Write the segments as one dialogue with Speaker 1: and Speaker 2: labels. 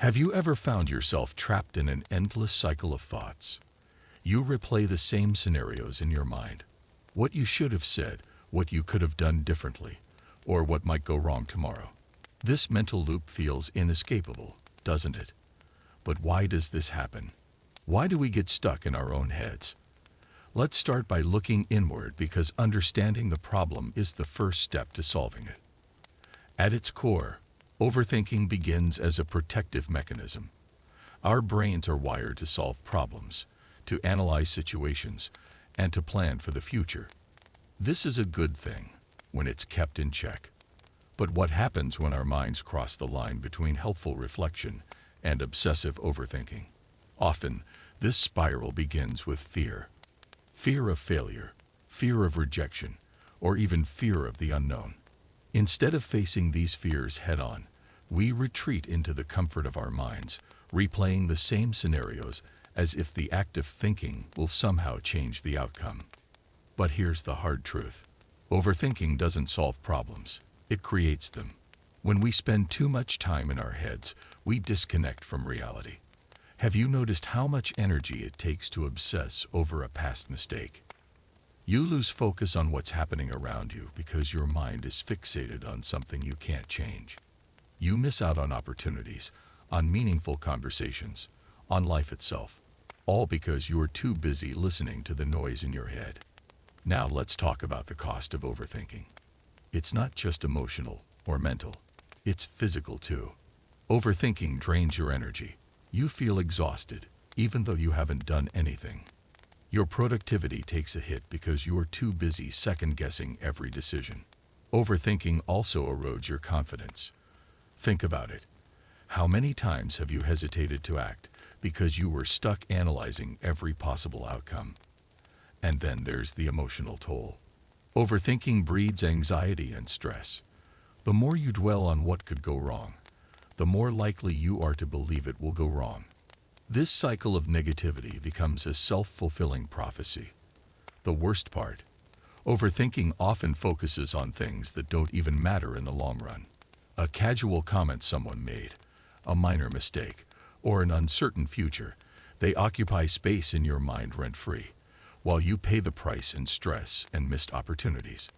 Speaker 1: Have you ever found yourself trapped in an endless cycle of thoughts? You replay the same scenarios in your mind. What you should have said, what you could have done differently, or what might go wrong tomorrow. This mental loop feels inescapable, doesn't it? But why does this happen? Why do we get stuck in our own heads? Let's start by looking inward, because understanding the problem is the first step to solving it. At its core, overthinking begins as a protective mechanism. Our brains are wired to solve problems, to analyze situations, and to plan for the future. This is a good thing when it's kept in check. But what happens when our minds cross the line between helpful reflection and obsessive overthinking? Often, this spiral begins with fear. Fear of failure, fear of rejection, or even fear of the unknown. Instead of facing these fears head-on, we retreat into the comfort of our minds, replaying the same scenarios as if the act of thinking will somehow change the outcome. But here's the hard truth. Overthinking doesn't solve problems. It creates them. When we spend too much time in our heads, we disconnect from reality. Have you noticed how much energy it takes to obsess over a past mistake? You lose focus on what's happening around you because your mind is fixated on something you can't change. You miss out on opportunities, on meaningful conversations, on life itself, all because you are too busy listening to the noise in your head. Now let's talk about the cost of overthinking. It's not just emotional or mental, it's physical too. Overthinking drains your energy. You feel exhausted, even though you haven't done anything. Your productivity takes a hit because you are too busy second-guessing every decision. Overthinking also erodes your confidence. Think about it. How many times have you hesitated to act because you were stuck analyzing every possible outcome? And then there's the emotional toll. Overthinking breeds anxiety and stress. The more you dwell on what could go wrong, the more likely you are to believe it will go wrong. This cycle of negativity becomes a self-fulfilling prophecy. The worst part, overthinking often focuses on things that don't even matter in the long run. A casual comment someone made, a minor mistake, or an uncertain future, they occupy space in your mind rent-free, while you pay the price in stress and missed opportunities.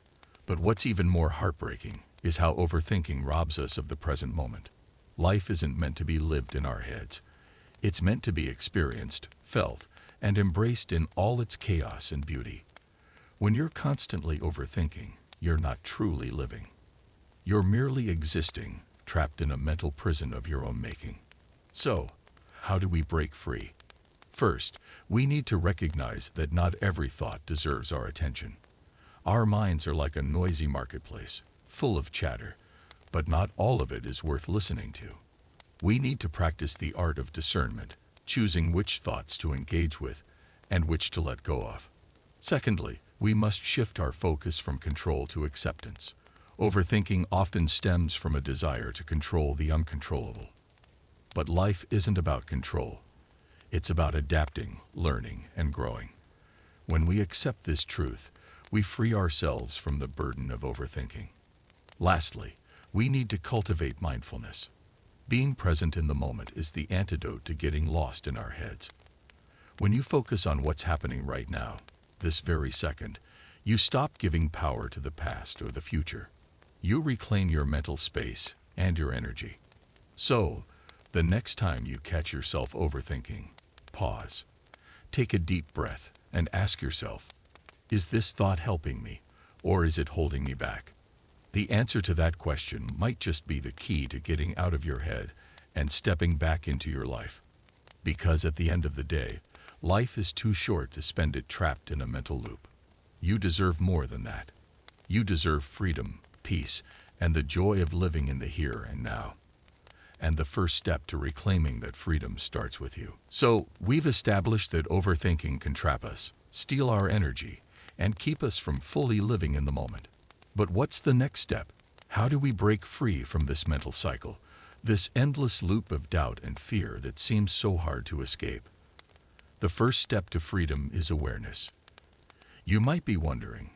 Speaker 1: But what's even more heartbreaking is how overthinking robs us of the present moment. Life isn't meant to be lived in our heads. It's meant to be experienced, felt, and embraced in all its chaos and beauty. When you're constantly overthinking, you're not truly living. You're merely existing, trapped in a mental prison of your own making. So, how do we break free? First, we need to recognize that not every thought deserves our attention. Our minds are like a noisy marketplace, full of chatter, but not all of it is worth listening to. We need to practice the art of discernment, choosing which thoughts to engage with and which to let go of. Secondly, we must shift our focus from control to acceptance. Overthinking often stems from a desire to control the uncontrollable. But life isn't about control. It's about adapting, learning, and growing. When we accept this truth, we free ourselves from the burden of overthinking. Lastly, we need to cultivate mindfulness. Being present in the moment is the antidote to getting lost in our heads. When you focus on what's happening right now, this very second, you stop giving power to the past or the future. You reclaim your mental space and your energy. So, the next time you catch yourself overthinking, pause. Take a deep breath and ask yourself, is this thought helping me, or is it holding me back? The answer to that question might just be the key to getting out of your head and stepping back into your life. Because at the end of the day, life is too short to spend it trapped in a mental loop. You deserve more than that. You deserve freedom, peace, and the joy of living in the here and now. And the first step to reclaiming that freedom starts with you. So, we've established that overthinking can trap us, steal our energy, and keep us from fully living in the moment. But what's the next step? How do we break free from this mental cycle, this endless loop of doubt and fear that seems so hard to escape? The first step to freedom is awareness. You might be wondering,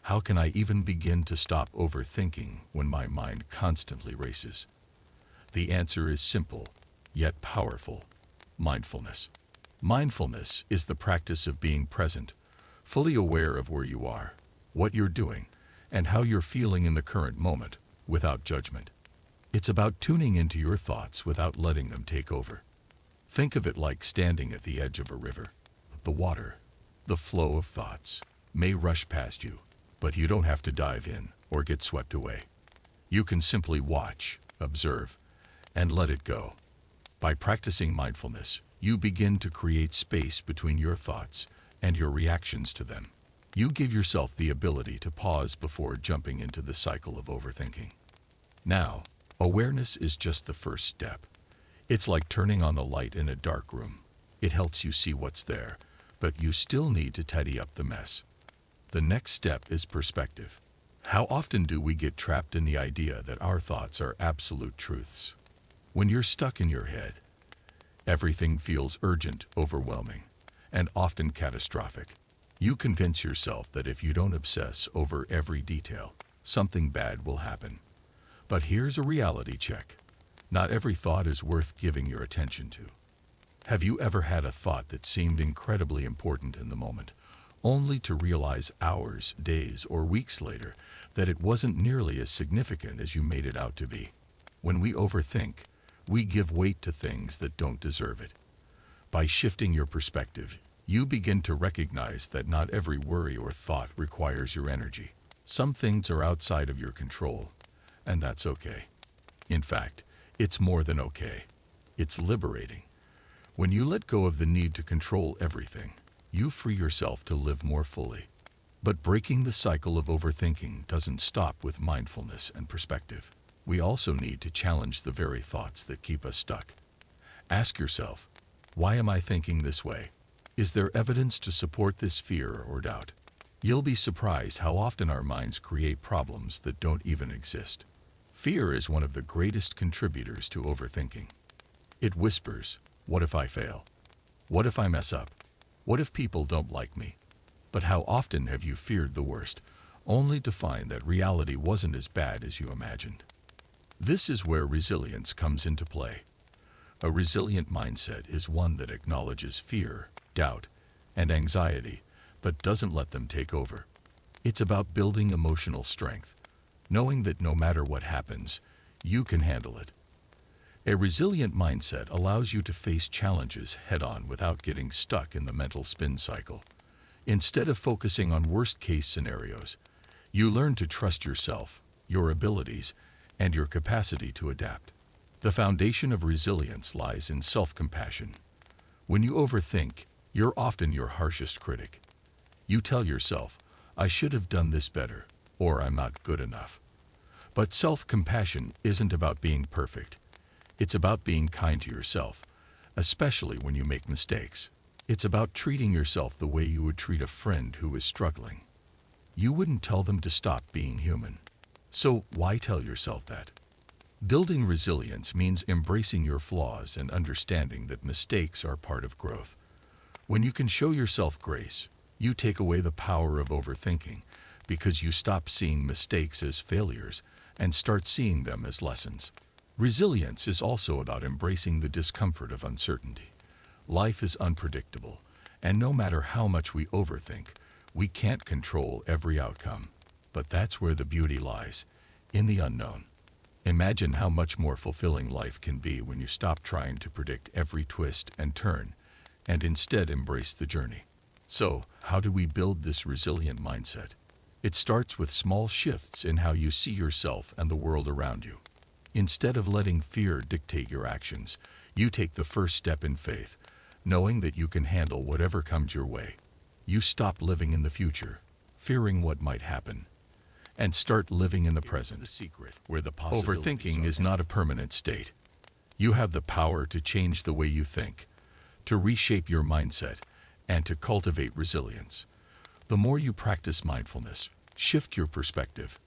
Speaker 1: how can I even begin to stop overthinking when my mind constantly races? The answer is simple. yet powerful: mindfulness. Mindfulness is the practice of being present, fully aware of where you are, what you're doing, and how you're feeling in the current moment, without judgment. It's about tuning into your thoughts without letting them take over. Think of it like standing at the edge of a river. The water, the flow of thoughts, may rush past you, but you don't have to dive in or get swept away. You can simply watch, observe, and let it go. By practicing mindfulness, you begin to create space between your thoughts and your reactions to them. You give yourself the ability to pause before jumping into the cycle of overthinking. Now, awareness is just the first step. It's like turning on the light in a dark room. It helps you see what's there, but you still need to tidy up the mess. The next step is perspective. How often do we get trapped in the idea that our thoughts are absolute truths? When you're stuck in your head, everything feels urgent, overwhelming, and often catastrophic. You convince yourself that if you don't obsess over every detail, something bad will happen. But here's a reality check. Not every thought is worth giving your attention to. Have you ever had a thought that seemed incredibly important in the moment, only to realize hours, days, or weeks later that it wasn't nearly as significant as you made it out to be? When we overthink, we give weight to things that don't deserve it. By shifting your perspective, you begin to recognize that not every worry or thought requires your energy. Some things are outside of your control, and that's okay. In fact, it's more than okay. It's liberating. When you let go of the need to control everything, you free yourself to live more fully. But breaking the cycle of overthinking doesn't stop with mindfulness and perspective. We also need to challenge the very thoughts that keep us stuck. Ask yourself, why am I thinking this way? Is there evidence to support this fear or doubt? You'll be surprised how often our minds create problems that don't even exist. Fear is one of the greatest contributors to overthinking. It whispers, what if I fail? What if I mess up? What if people don't like me? But how often have you feared the worst, only to find that reality wasn't as bad as you imagined? This is where resilience comes into play. A resilient mindset is one that acknowledges fear, doubt, and anxiety, but doesn't let them take over. It's about building emotional strength, knowing that no matter what happens, you can handle it. A resilient mindset allows you to face challenges head-on without getting stuck in the mental spin cycle. Instead of focusing on worst-case scenarios, you learn to trust yourself, your abilities, and your capacity to adapt. The foundation of resilience lies in self-compassion. When you overthink, you're often your harshest critic. You tell yourself, I should have done this better, or I'm not good enough. But self-compassion isn't about being perfect. It's about being kind to yourself, especially when you make mistakes. It's about treating yourself the way you would treat a friend who is struggling. You wouldn't tell them to stop being human. So why tell yourself that? Building resilience means embracing your flaws and understanding that mistakes are part of growth. When you can show yourself grace, you take away the power of overthinking because you stop seeing mistakes as failures and start seeing them as lessons. Resilience is also about embracing the discomfort of uncertainty. Life is unpredictable, and no matter how much we overthink, we can't control every outcome. But that's where the beauty lies, in the unknown. Imagine how much more fulfilling life can be when you stop trying to predict every twist and turn, and instead embrace the journey. So, how do we build this resilient mindset? It starts with small shifts in how you see yourself and the world around you. Instead of letting fear dictate your actions, you take the first step in faith, knowing that you can handle whatever comes your way. You stop living in the future, fearing what might happen, and start living in the present. The secret, where the overthinking is not a permanent state. You have the power to change the way you think, to reshape your mindset, and to cultivate resilience. The more you practice mindfulness, shift your perspective,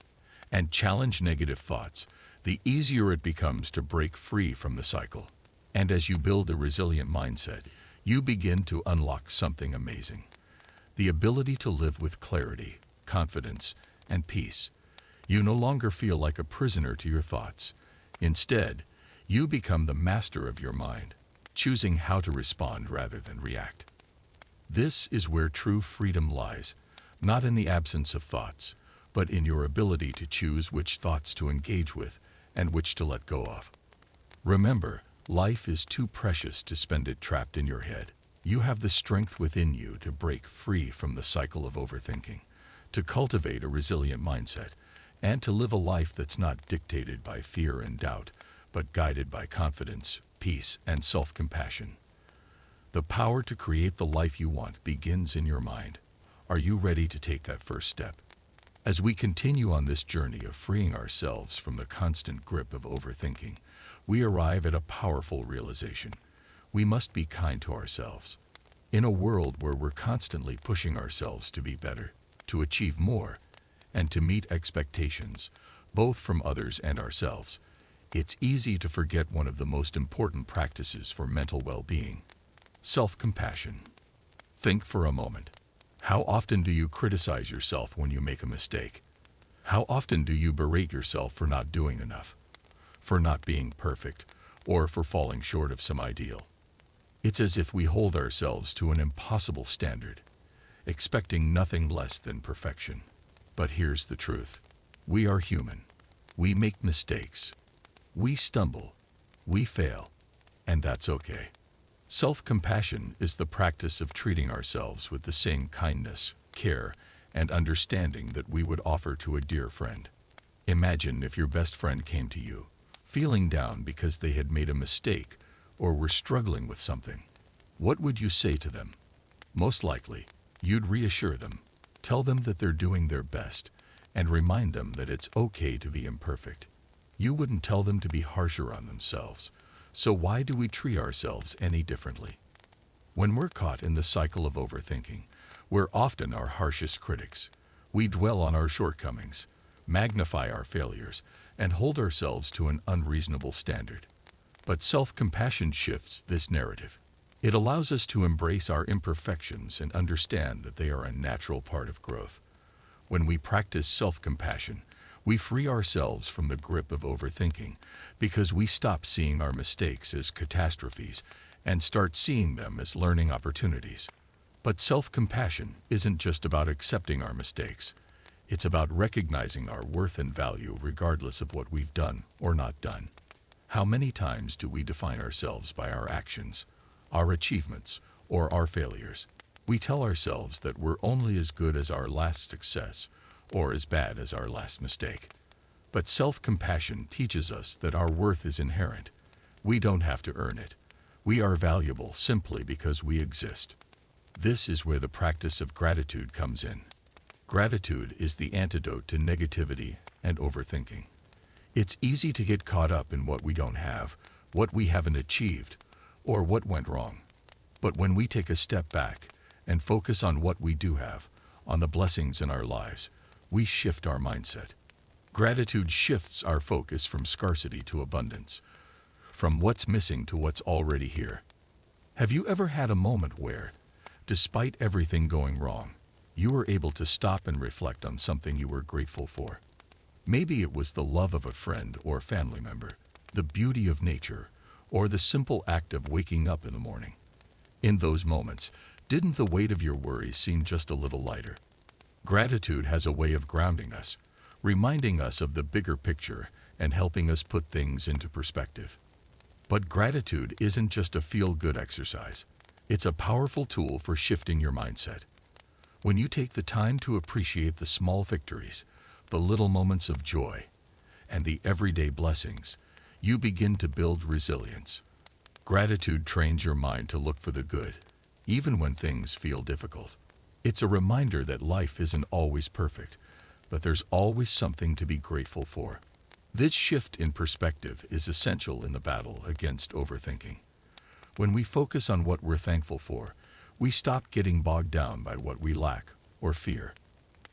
Speaker 1: and challenge negative thoughts, the easier it becomes to break free from the cycle. And as you build a resilient mindset, you begin to unlock something amazing. The ability to live with clarity, confidence, and peace. You no longer feel like a prisoner to your thoughts. Instead, You become the master of your mind, choosing how to respond rather than react. This is where true freedom lies, not in the absence of thoughts, but in your ability to choose which thoughts to engage with and which to let go of. Remember, life is too precious to spend it trapped in your head. You have the strength within you to break free from the cycle of overthinking, to cultivate a resilient mindset, and to live a life that's not dictated by fear and doubt, but guided by confidence, peace, and self-compassion. The power to create the life you want begins in your mind. Are you ready to take that first step? As we continue on this journey of freeing ourselves from the constant grip of overthinking, we arrive at a powerful realization. We must be kind to ourselves. In a world where we're constantly pushing ourselves to be better, to achieve more, and to meet expectations, both from others and ourselves, it's easy to forget one of the most important practices for mental well-being: self-compassion. Think for a moment. How often do you criticize yourself when you make a mistake? How often do you berate yourself for not doing enough, for not being perfect, or for falling short of some ideal? It's as if we hold ourselves to an impossible standard, expecting nothing less than perfection. But here's the truth. We are human. We make mistakes. We stumble. We fail. And that's okay. Self-compassion is the practice of treating ourselves with the same kindness, care, and understanding that we would offer to a dear friend. Imagine if your best friend came to you, feeling down because they had made a mistake or were struggling with something. What would you say to them? Most likely, you'd reassure them, tell them that they're doing their best, and remind them that it's okay to be imperfect. You wouldn't tell them to be harsher on themselves. So why do we treat ourselves any differently? When we're caught in the cycle of overthinking, we're often our harshest critics. We dwell on our shortcomings, magnify our failures, and hold ourselves to an unreasonable standard. But self-compassion shifts this narrative. It allows us to embrace our imperfections and understand that they are a natural part of growth. When we practice self-compassion, we free ourselves from the grip of overthinking because we stop seeing our mistakes as catastrophes and start seeing them as learning opportunities. But self-compassion isn't just about accepting our mistakes. It's about recognizing our worth and value regardless of what we've done or not done. How many times do we define ourselves by our actions, our achievements, or our failures? We tell ourselves that we're only as good as our last success or as bad as our last mistake. But self-compassion teaches us that our worth is inherent. We don't have to earn it. We are valuable simply because we exist. This is where the practice of gratitude comes in. Gratitude is the antidote to negativity and overthinking. It's easy to get caught up in what we don't have, what we haven't achieved, or what went wrong. But when we take a step back and focus on what we do have, on the blessings in our lives, we shift our mindset. Gratitude shifts our focus from scarcity to abundance, from what's missing to what's already here. Have you ever had a moment where, despite everything going wrong, you were able to stop and reflect on something you were grateful for? Maybe it was the love of a friend or family member, the beauty of nature, or the simple act of waking up in the morning. In those moments, didn't the weight of your worries seem just a little lighter? Gratitude has a way of grounding us, reminding us of the bigger picture and helping us put things into perspective. But gratitude isn't just a feel-good exercise. It's a powerful tool for shifting your mindset. When you take the time to appreciate the small victories, the little moments of joy, and the everyday blessings, you begin to build resilience. Gratitude trains your mind to look for the good, even when things feel difficult. It's a reminder that life isn't always perfect, but there's always something to be grateful for. This shift in perspective is essential in the battle against overthinking. When we focus on what we're thankful for, we stop getting bogged down by what we lack or fear.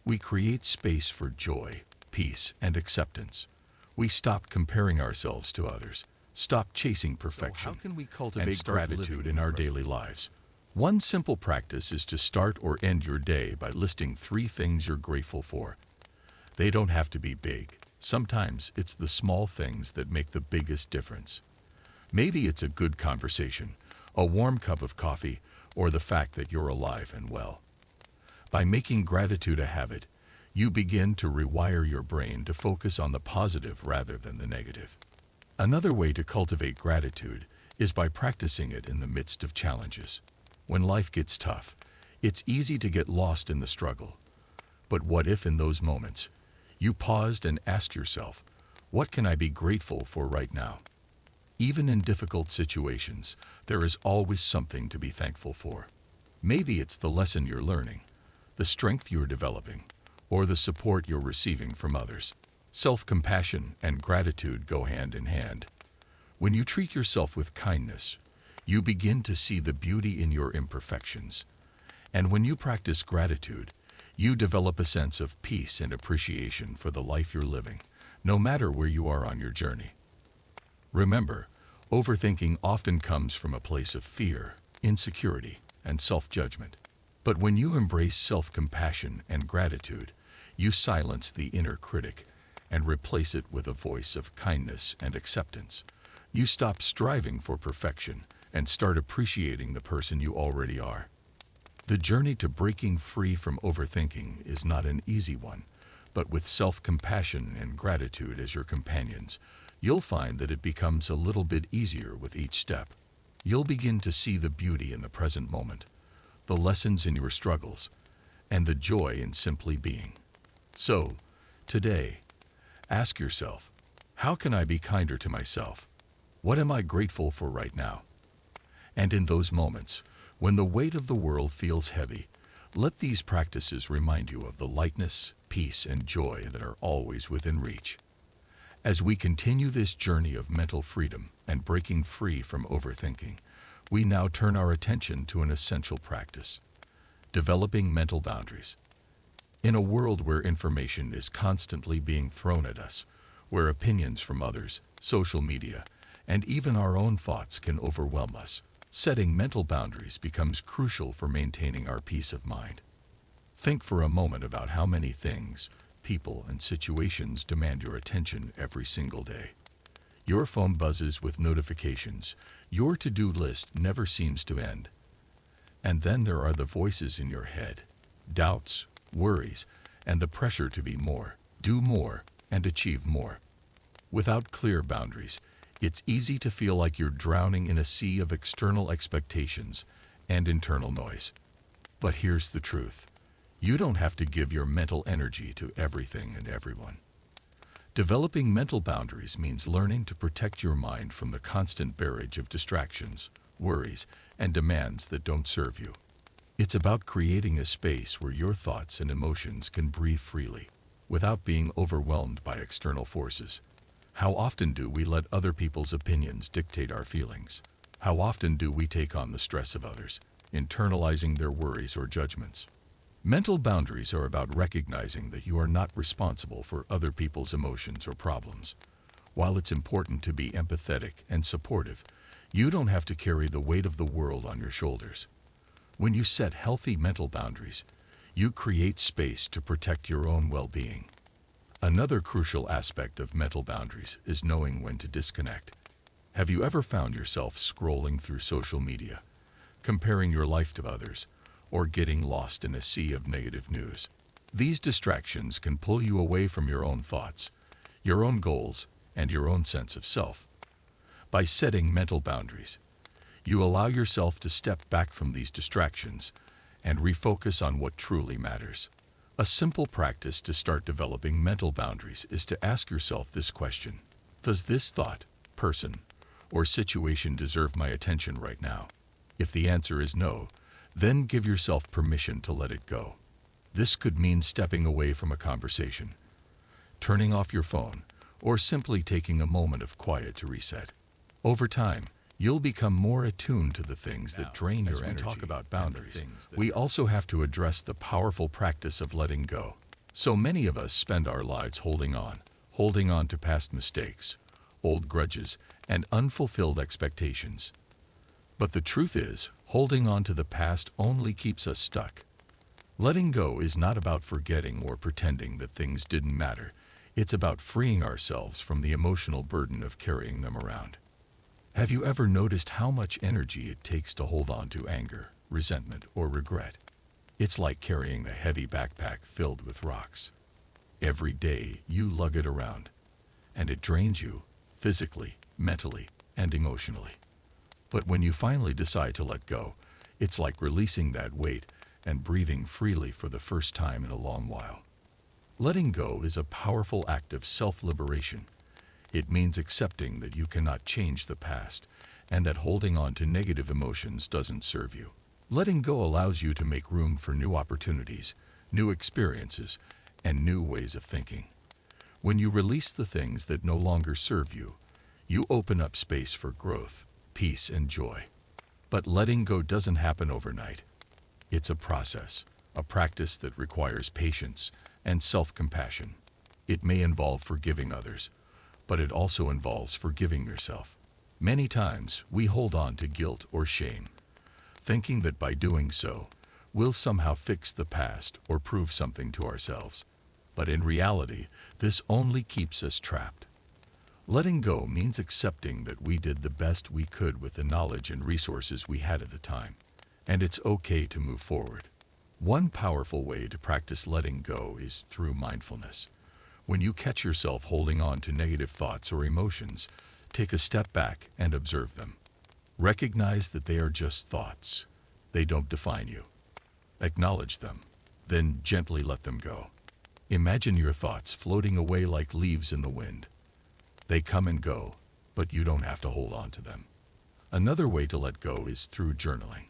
Speaker 1: We create space for joy, peace, and acceptance. We stop comparing ourselves to others, stop chasing perfection,
Speaker 2: So how can we cultivate
Speaker 1: and start
Speaker 2: gratitude
Speaker 1: gratitude in our daily lives. One simple practice is to start or end your day by listing 3 things you're grateful for. They don't have to be big. Sometimes it's the small things that make the biggest difference. Maybe it's a good conversation, a warm cup of coffee, or the fact that you're alive and well. By making gratitude a habit, you begin to rewire your brain to focus on the positive rather than the negative. Another way to cultivate gratitude is by practicing it in the midst of challenges. When life gets tough, it's easy to get lost in the struggle. But what if in those moments, you paused and asked yourself, what can I be grateful for right now? Even in difficult situations, there is always something to be thankful for. Maybe it's the lesson you're learning, the strength you're developing, or the support you're receiving from others. Self-compassion and gratitude go hand in hand. When you treat yourself with kindness, you begin to see the beauty in your imperfections. And when you practice gratitude, you develop a sense of peace and appreciation for the life you're living, no matter where you are on your journey. Remember, overthinking often comes from a place of fear, insecurity, and self-judgment. But when you embrace self-compassion and gratitude, you silence the inner critic and replace it with a voice of kindness and acceptance. You stop striving for perfection and start appreciating the person you already are. The journey to breaking free from overthinking is not an easy one, but with self-compassion and gratitude as your companions, you'll find that it becomes a little bit easier with each step. You'll begin to see the beauty in the present moment, the lessons in your struggles, and the joy in simply being. So, today, ask yourself, how can I be kinder to myself? What am I grateful for right now? And in those moments, when the weight of the world feels heavy, let these practices remind you of the lightness, peace, and joy that are always within reach. As we continue this journey of mental freedom and breaking free from overthinking, we now turn our attention to an essential practice: developing mental boundaries. In a world where information is constantly being thrown at us, where opinions from others, social media, and even our own thoughts can overwhelm us, setting mental boundaries becomes crucial for maintaining our peace of mind. Think for a moment about how many things, people, and situations demand your attention every single day. Your phone buzzes with notifications, your to-do list never seems to end. And then there are the voices in your head, doubts, worries, and the pressure to be more, do more, and achieve more. Without clear boundaries, it's easy to feel like you're drowning in a sea of external expectations and internal noise. But here's the truth: you don't have to give your mental energy to everything and everyone. Developing mental boundaries means learning to protect your mind from the constant barrage of distractions, worries, and demands that don't serve you. It's about creating a space where your thoughts and emotions can breathe freely, without being overwhelmed by external forces. How often do we let other people's opinions dictate our feelings? How often do we take on the stress of others, internalizing their worries or judgments? Mental boundaries are about recognizing that you are not responsible for other people's emotions or problems. While it's important to be empathetic and supportive, you don't have to carry the weight of the world on your shoulders. When you set healthy mental boundaries, you create space to protect your own well-being. Another crucial aspect of mental boundaries is knowing when to disconnect. Have you ever found yourself scrolling through social media, comparing your life to others, or getting lost in a sea of negative news? These distractions can pull you away from your own thoughts, your own goals, and your own sense of self. By setting mental boundaries, you allow yourself to step back from these distractions and refocus on what truly matters. A simple practice to start developing mental boundaries is to ask yourself this question: does this thought, person, or situation deserve my attention right now? If the answer is no, then give yourself permission to let it go. This could mean stepping away from a conversation, turning off your phone, or simply taking a moment of quiet to reset. Over time, you'll become more attuned to the things that drain your energy. As we talk about boundaries, we also have to address the powerful practice of letting go. So many of us spend our lives holding on to past mistakes, old grudges, and unfulfilled expectations. But the truth is, holding on to the past only keeps us stuck. Letting go is not about forgetting or pretending that things didn't matter. It's about freeing ourselves from the emotional burden of carrying them around. Have you ever noticed how much energy it takes to hold on to anger, resentment, or regret? It's like carrying a heavy backpack filled with rocks. Every day you lug it around, and it drains you physically, mentally, and emotionally. But when you finally decide to let go, it's like releasing that weight and breathing freely for the first time in a long while. Letting go is a powerful act of self-liberation. It means accepting that you cannot change the past and that holding on to negative emotions doesn't serve you. Letting go allows you to make room for new opportunities, new experiences, and new ways of thinking. When you release the things that no longer serve you, you open up space for growth, peace, and joy. But letting go doesn't happen overnight. It's a process, a practice that requires patience and self-compassion. It may involve forgiving others, but it also involves forgiving yourself. Many times, we hold on to guilt or shame, thinking that by doing so, we'll somehow fix the past or prove something to ourselves. But in reality, this only keeps us trapped. Letting go means accepting that we did the best we could with the knowledge and resources we had at the time, and it's okay to move forward. One powerful way to practice letting go is through mindfulness. When you catch yourself holding on to negative thoughts or emotions, take a step back and observe them. Recognize that they are just thoughts. They don't define you. Acknowledge them, then gently let them go. Imagine your thoughts floating away like leaves in the wind. They come and go, but you don't have to hold on to them. Another way to let go is through journaling.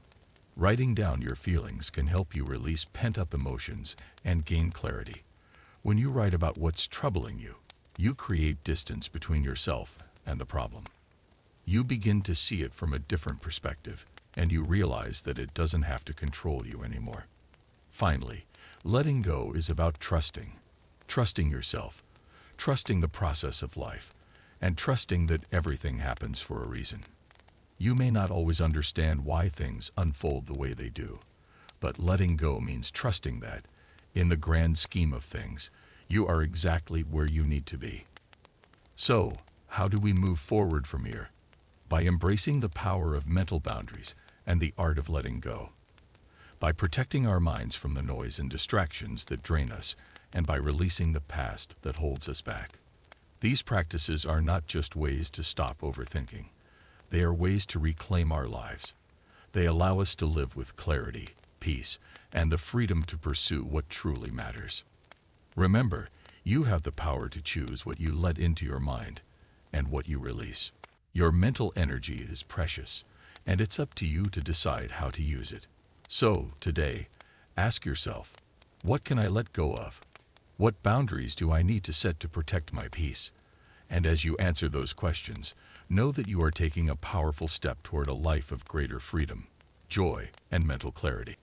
Speaker 1: Writing down your feelings can help you release pent-up emotions and gain clarity. When you write about what's troubling you, you create distance between yourself and the problem. You begin to see it from a different perspective, and you realize that it doesn't have to control you anymore. Finally, letting go is about trusting. Trusting yourself, trusting the process of life, and trusting that everything happens for a reason. You may not always understand why things unfold the way they do, but letting go means trusting that, in the grand scheme of things, you are exactly where you need to be. So, how do we move forward from here? By embracing the power of mental boundaries and the art of letting go. By protecting our minds from the noise and distractions that drain us, and by releasing the past that holds us back. These practices are not just ways to stop overthinking. They are ways to reclaim our lives. They allow us to live with clarity, peace, and the freedom to pursue what truly matters. Remember, you have the power to choose what you let into your mind and what you release. Your mental energy is precious, and it's up to you to decide how to use it. So, today, ask yourself, what can I let go of? What boundaries do I need to set to protect my peace? And as you answer those questions, know that you are taking a powerful step toward a life of greater freedom, joy, and mental clarity.